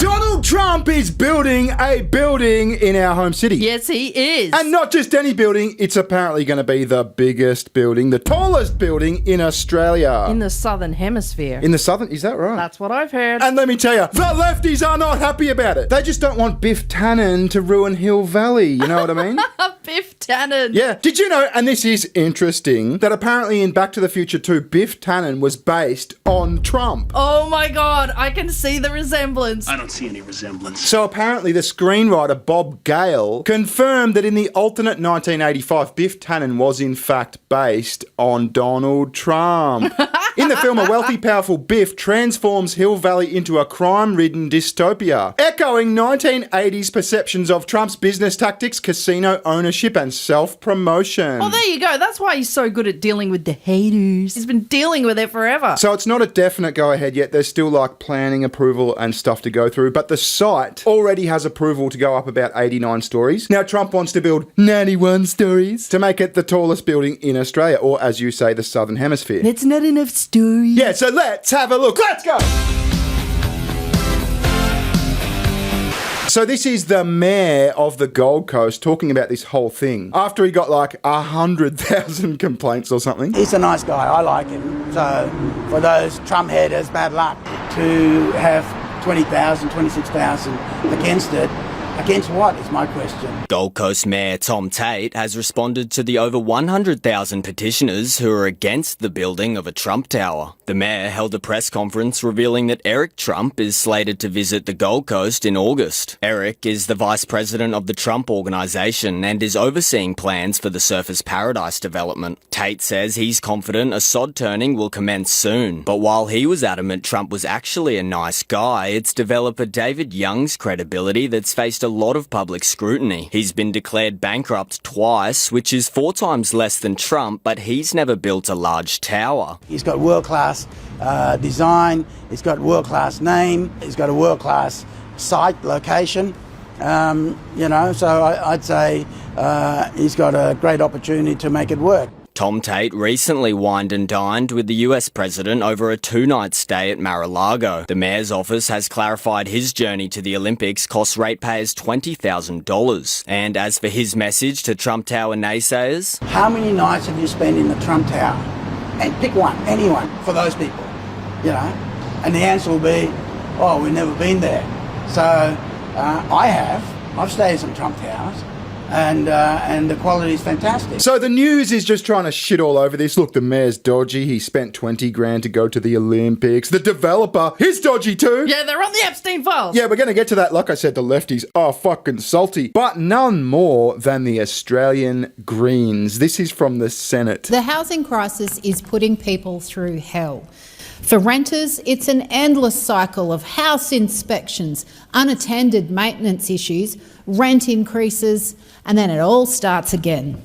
Donald Trump is building a building in our home city. Yes, he is. And not just any building, it's apparently going to be the biggest building, the tallest building in Australia. In the Southern Hemisphere. In the southern, is that right? That's what I've heard. And let me tell you, the lefties are not happy about it. They just don't want Biff Tannen to ruin Hill Valley, you know what I mean? Biff Tannen. Yeah. Did you know, and this is interesting, that apparently in Back to the Future 2, Biff Tannen was based on Trump. Oh my God, I can see the resemblance. I don't see any resemblance. So apparently the screenwriter Bob Gale confirmed that in the alternate 1985, Biff Tannen was in fact based on Donald Trump. In the film, a wealthy, powerful Biff transforms Hill Valley into a crime-ridden dystopia, echoing 1980s perceptions of Trump's business tactics, casino ownership, and self-promotion. Well, there you go. That's why he's so good at dealing with the haters. He's been dealing with it forever. So it's not a definite go-ahead yet. There's still like planning approval and stuff to go through, but the site already has approval to go up about 89 stories. Now, Trump wants to build 91 stories to make it the tallest building in Australia, or as you say, the Southern Hemisphere. That's not enough stories. Yeah, so let's have a look. Let's go! So this is the mayor of the Gold Coast talking about this whole thing after he got like 100,000 complaints or something. He's a nice guy. I like him. So for those Trump haters, bad luck. To have 20,000, 26,000 against it. Against what is my question? Gold Coast Mayor Tom Tate has responded to the over 100,000 petitioners who are against the building of a Trump Tower. The mayor held a press conference revealing that Eric Trump is slated to visit the Gold Coast in August. Eric is the vice president of the Trump Organisation and is overseeing plans for the Surfers Paradise development. Tate says he's confident a sod turning will commence soon. But while he was adamant Trump was actually a nice guy, it's developer David Young's credibility that's faced a lot of public scrutiny. He's been declared bankrupt twice, which is 4 times less than Trump, but he's never built a large tower. He's got world-class design, he's got world-class name, he's got a world-class site location, so I'd say he's got a great opportunity to make it work. Tom Tate recently wined and dined with the US president over a 2-night stay at Mar-a-Lago. The mayor's office has clarified his journey to the Olympics cost ratepayers $20,000. And as for his message to Trump Tower naysayers... How many nights have you spent in the Trump Tower? And pick one, anyone, for those people, And the answer will be, oh, we've never been there. So I've stayed in some Trump Towers. And the quality is fantastic. So the news is just trying to shit all over this. Look, the mayor's dodgy. He spent 20 grand to go to the Olympics. The developer, he's dodgy too. Yeah, they're on the Epstein files. Yeah, we're going to get to that. Like I said, the lefties are fucking salty. But none more than the Australian Greens. This is from the Senate. The housing crisis is putting people through hell. For renters, it's an endless cycle of house inspections, unattended maintenance issues, rent increases, and then it all starts again.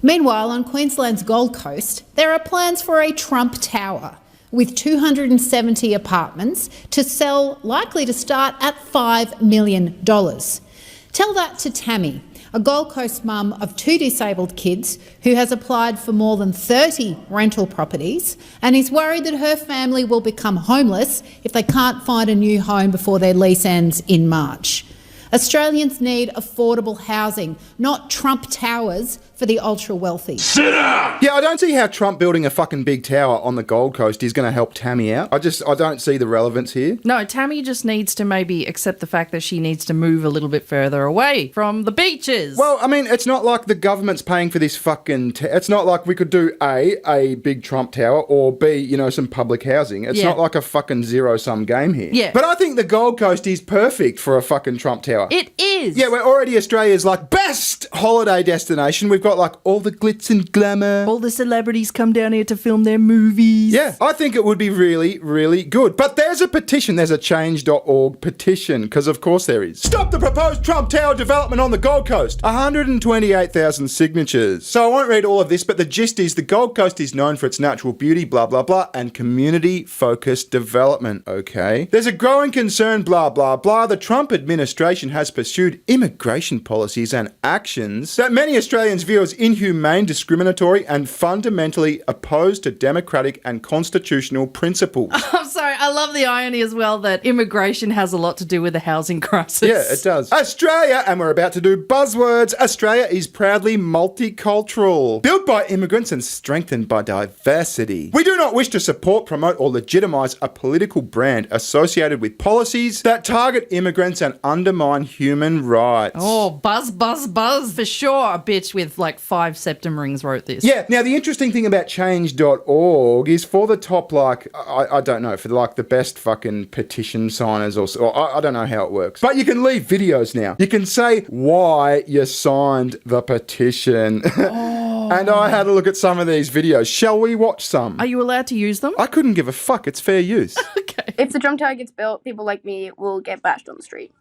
Meanwhile, on Queensland's Gold Coast, there are plans for a Trump Tower with 270 apartments to sell, likely to start at $5 million. Tell that to Tammy, a Gold Coast mum of 2 disabled kids who has applied for more than 30 rental properties and is worried that her family will become homeless if they can't find a new home before their lease ends in March. Australians need affordable housing, not Trump towers for the ultra-wealthy. Sit down! Yeah, I don't see how Trump building a fucking big tower on the Gold Coast is going to help Tammy out. I don't see the relevance here. No, Tammy just needs to maybe accept the fact that she needs to move a little bit further away from the beaches. Well, I mean, it's not like the government's paying for this fucking... it's not like we could do A big Trump tower, or B, some public housing. It's not like a fucking zero-sum game here. Yeah. But I think the Gold Coast is perfect for a fucking Trump tower. It is. Yeah, we're already Australia's best holiday destination. We've got all the glitz and glamour. All the celebrities come down here to film their movies. Yeah, I think it would be really, really good. But there's a petition. There's a change.org petition, because of course there is. Stop the proposed Trump Tower development on the Gold Coast. 128,000 signatures. So I won't read all of this, but the gist is the Gold Coast is known for its natural beauty, blah, blah, blah, and community-focused development, okay? There's a growing concern, blah, blah, blah. The Trump administration has pursued pursued immigration policies and actions that many Australians view as inhumane, discriminatory, and fundamentally opposed to democratic and constitutional principles. I'm sorry, I love the irony as well that immigration has a lot to do with the housing crisis. Yeah, it does. Australia, and we're about to do buzzwords, Australia is proudly multicultural, built by immigrants and strengthened by diversity. We do not wish to support, promote, or legitimise a political brand associated with policies that target immigrants and undermine human rights. Oh, buzz, buzz, buzz. For sure, a bitch with like 5 septum rings wrote this. Yeah, now the interesting thing about change.org is for the top, like, I don't know, for like the best fucking petition signers or I don't know how it works. But you can leave videos now. You can say why you signed the petition. And I had a look at some of these videos. Shall we watch some? Are you allowed to use them? I couldn't give a fuck. It's fair use. Okay. If the Trump Tower gets built, people like me will get bashed on the street.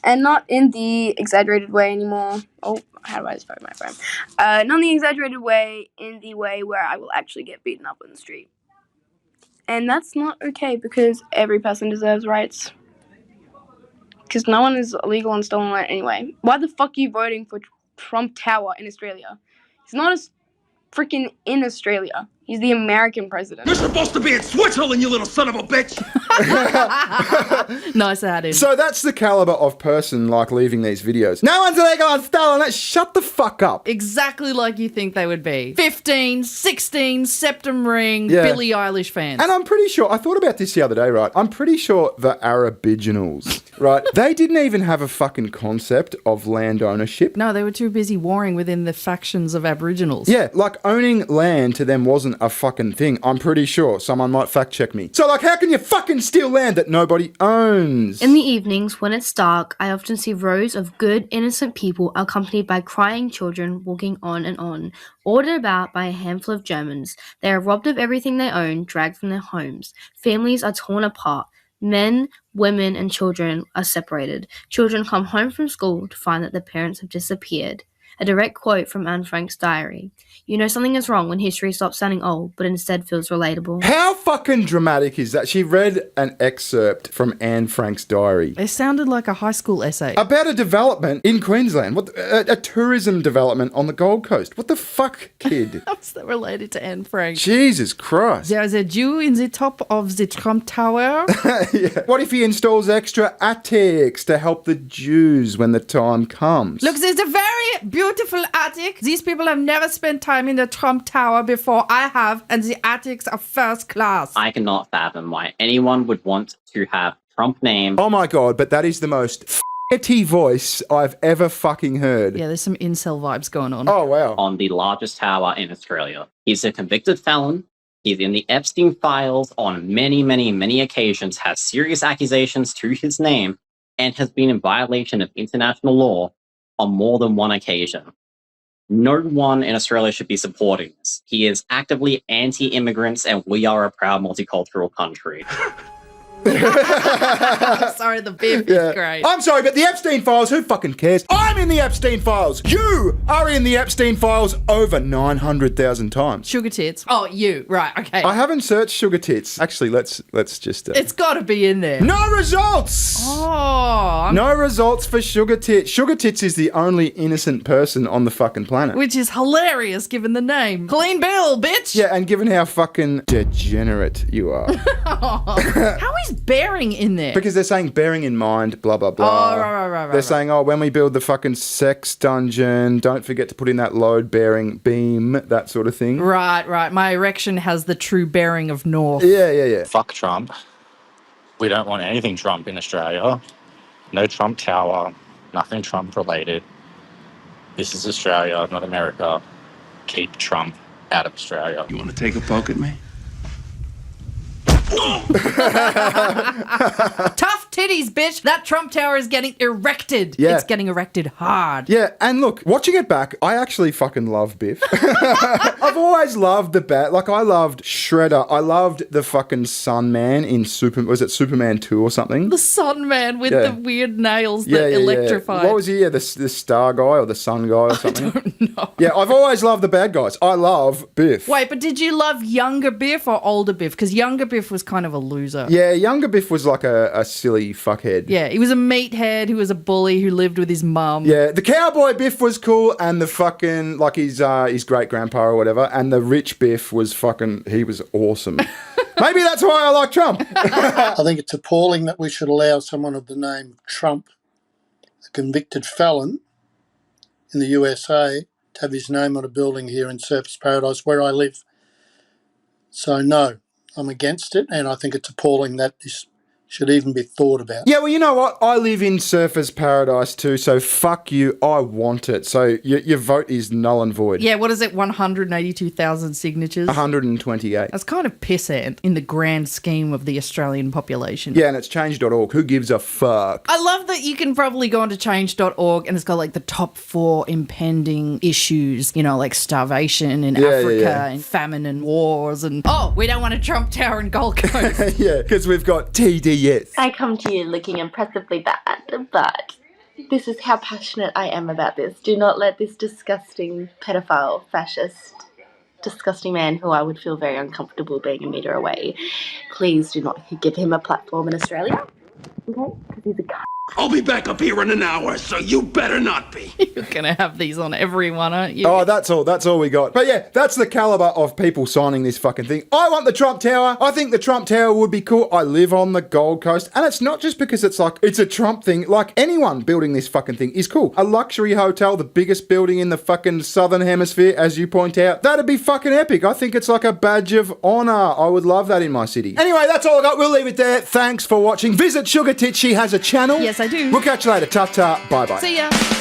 And not in the exaggerated way anymore. Oh, how do I just fuck my phone? Not in the exaggerated way, in the way where I will actually get beaten up on the street. And that's not okay because every person deserves rights. Because no one is illegal and stolen right anyway. Why the fuck are you voting for Trump Tower in Australia? He's not freaking in Australia. He's the American president. You're supposed to be in Switzerland, you little son of a bitch! Nice added. So that's the caliber of person like leaving these videos. No one's illegal and stolen it. Shut the fuck up. Exactly like you think they would be. 15, 16, septum ring, Yeah. Billie Eilish fans. And I'm pretty sure, I thought about this the other day, right? I'm pretty sure the Aboriginals, right? They didn't even have a fucking concept of land ownership. No, they were too busy warring within the factions of Aboriginals. Yeah, like owning land to them wasn't a fucking thing. I'm pretty sure. Someone might fact check me. So like, how can you fucking steal land that nobody owns? In the evenings, when it's dark, I often see rows of good, innocent people accompanied by crying children walking on, ordered about by a handful of Germans. They are robbed of everything they own, dragged from their homes. Families are torn apart. Men, women, and children are separated. Children come home from school to find that their parents have disappeared. A direct quote from Anne Frank's diary. You know something is wrong when history stops sounding old, but instead feels relatable. How fucking dramatic is that? She read an excerpt from Anne Frank's diary. It sounded like a high school essay. About a development in Queensland. A tourism development on the Gold Coast. What the fuck, kid? How's that related to Anne Frank? Jesus Christ. There is a Jew in the top of the Trump Tower. Yeah. What if he installs extra attics to help the Jews when the time comes? Look, there's a very beautiful attic. These people have never spent time in the Trump Tower before. I have, and the attics are first class. I cannot fathom why anyone would want to have Trump name. Oh my God, but that is the most f***y voice I've ever fucking heard. Yeah, there's some incel vibes going on. Oh, wow. On the largest tower in Australia. He's a convicted felon. He's in the Epstein files on many, many, many occasions, has serious accusations to his name, and has been in violation of international law on more than one occasion. No one in Australia should be supporting this. He is actively anti-immigrants, and we are a proud multicultural country. I'm sorry, the beef is great. I'm sorry, but the Epstein files, who fucking cares? I'm in the Epstein files. You are in the Epstein files over 900,000 times. Sugar tits. Oh, you. Right, okay. I haven't searched sugar tits. Actually, let's just... It's got to be in there. No results! Oh. No results for sugar tits. Sugar tits is the only innocent person on the fucking planet. Which is hilarious given the name. Clean bill, bitch. Yeah, and given how fucking degenerate you are. How is bearing in there? Because they're saying bearing in mind, blah, blah, blah. Oh, right. They're saying, oh, when we build the fucking sex dungeon, don't forget to put in that load-bearing beam, that sort of thing. Right. My erection has the true bearing of north. Yeah. Fuck Trump. We don't want anything Trump in Australia. No Trump Tower. Nothing Trump related. This is Australia, not America. Keep Trump out of Australia. You want to take a poke at me? Tough titties, bitch. That Trump Tower is getting erected. Yeah. It's getting erected hard. Yeah, and look, watching it back, I actually fucking love Biff. I've always loved the bat. Like, I loved Shredder. I loved the fucking Sun Man in was it Superman 2 or something? The sun man with the weird nails that Yeah. electrified. What was he? Yeah, the star guy or the sun guy or something? I don't know. Yeah, I've always loved the bad guys. I love Biff. Wait, but did you love younger Biff or older Biff? Because younger Biff was kind of a loser. Yeah, younger Biff was like a silly bully fuckhead. Yeah, he was a meathead who was a bully who lived with his mum. Yeah, the cowboy Biff was cool, and the fucking, like, his great-grandpa or whatever, and the rich Biff was fucking, he was awesome. Maybe that's why I like Trump. I think it's appalling that we should allow someone of the name Trump, a convicted felon in the USA, to have his name on a building here in Surfers Paradise where I live. So no, I'm against it, and I think it's appalling that this should even be thought about. Yeah, well, you know what? I live in Surfers Paradise too, so fuck you. I want it. So your vote is null and void. Yeah, what is it, 182,000 signatures? 128. That's kind of pissant in the grand scheme of the Australian population. Yeah, and it's change.org. Who gives a fuck? I love that you can probably go onto change.org and it's got like the top 4 impending issues, you know, like starvation in Africa and famine and wars and, oh, we don't want a Trump Tower in Gold Coast. Yeah, because we've got TDS. I come to you looking impressively bad, but this is how passionate I am about this. Do not let this disgusting pedophile, fascist, disgusting man who I would feel very uncomfortable being a metre away. Please do not give him a platform in Australia. Okay? Because he's a cunt. I'll be back up here in an hour, so you better not be. You're going to have these on everyone, aren't you? Oh, that's all we got. But yeah, that's the caliber of people signing this fucking thing. I want the Trump Tower. I think the Trump Tower would be cool. I live on the Gold Coast, and it's not just because it's like, it's a Trump thing. Like, anyone building this fucking thing is cool. A luxury hotel, the biggest building in the fucking Southern Hemisphere, as you point out, that'd be fucking epic. I think it's like a badge of honor. I would love that in my city. Anyway, that's all I got. We'll leave it there. Thanks for watching. Visit SugarTits. She has a channel. Yes, I do. We'll catch you later. Ta-ta. Bye-bye. See ya.